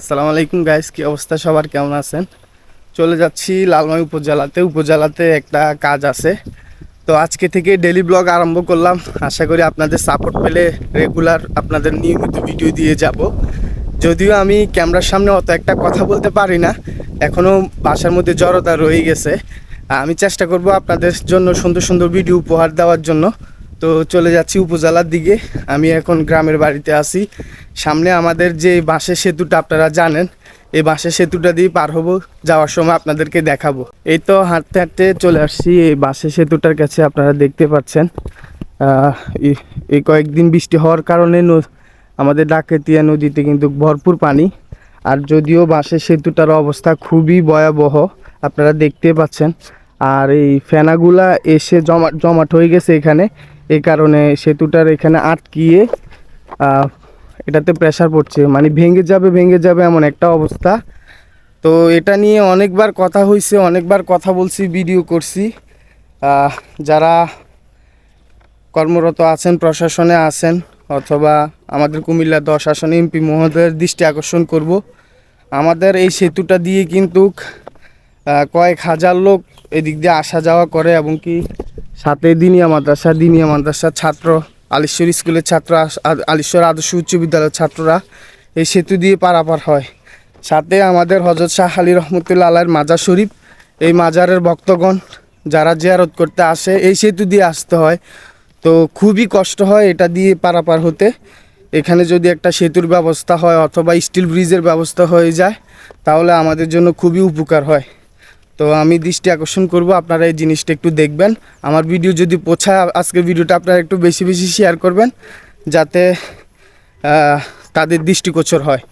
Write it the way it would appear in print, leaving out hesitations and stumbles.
আসসালামু আলাইকুম গাইস, কি অবস্থা সবার, কেমন আছেন? চলে যাচ্ছি লালমাই উপজেলাতে একটা কাজ আছে। তো আজকে থেকে ডেইলি ব্লগ আরম্ভ করলাম। আশা করি আপনাদের সাপোর্ট পেলে রেগুলার আপনাদের নিয়মিত ভিডিও দিয়ে যাব। যদিও আমি ক্যামেরার সামনে অত একটা কথা বলতে পারি না, এখনও বাসার মধ্যে জড়তা রয়ে গেছে। আমি চেষ্টা করব আপনাদের জন্য সুন্দর সুন্দর ভিডিও উপহার দেওয়ার জন্য। তো চলে যাচ্ছি উপজেলার দিকে। আমি এখন গ্রামের বাড়িতে আছি। সামনে আমাদের যে বাঁশের সেতুটা আপনারা জানেন, এই বাঁশের সেতুটা দিয়ে পার হব, যাওয়ার সময় আপনাদেরকে দেখাবো। এই তো হাঁটতে হাঁটতে চলে আসছি এই বাঁশের সেতুটার কাছে। আপনারা দেখতে পাচ্ছেন এই কয়েকদিন বৃষ্টি হওয়ার কারণে আমাদের ডাকাতিয়া নদীতে কিন্তু ভরপুর পানি। আর যদিও বাঁশের সেতুটার অবস্থা খুবই ভয়াবহ, আপনারা দেখতে পাচ্ছেন। আর এই ফেনাগুলা এসে জমাট হয়ে গেছে এখানে, এই কারণে সেতুটার এখানে আটকিয়ে এটাতে প্রেসার পড়ছে, মানে ভেঙে যাবে এমন একটা অবস্থা। তো এটা নিয়ে অনেকবার কথা হয়েছে, অনেকবার কথা বলছি, ভিডিও করছি। যারা কর্মরত আছেন, প্রশাসনে আছেন, অথবা আমাদের কুমিল্লা 10 আসনে এমপি মহোদয়ের দৃষ্টি আকর্ষণ করব। আমাদের এই সেতুটা দিয়ে কিন্তু কয়েক হাজার লোক এদিক দিয়ে আসা যাওয়া করে, এবং কি সাথে দিনিয়া মাদ্রাসার ছাত্র, আলিশ্বর স্কুলের ছাত্র, আলিশ্বর আদর্শ উচ্চ বিদ্যালয়ের ছাত্ররা এই সেতু দিয়ে পারাপার হয়। সাথে আমাদের হযরত শাহ আলী রহমতুল্লাহ আলাইহির মাজার শরীফ, এই মাজারের ভক্তগণ যারা জিয়ারত করতে আসে এই সেতু দিয়ে আসতে হয়। তো খুবই কষ্ট হয় এটা দিয়ে পারাপার হতে। এখানে যদি একটা সেতুর ব্যবস্থা হয় অথবা স্টিল ব্রিজের ব্যবস্থা হয়ে যায়, তাহলে আমাদের জন্য খুবই উপকার হয়। তো আমি দৃষ্টি আকর্ষণ করব, আপনারা এই জিনিসটা একটু দেখবেন। আমার ভিডিও যদি পৌঁছায়, আজকের ভিডিওটা আপনারা একটু বেশি বেশি শেয়ার করবেন, যাতে তাদের দৃষ্টিগোচর হয়।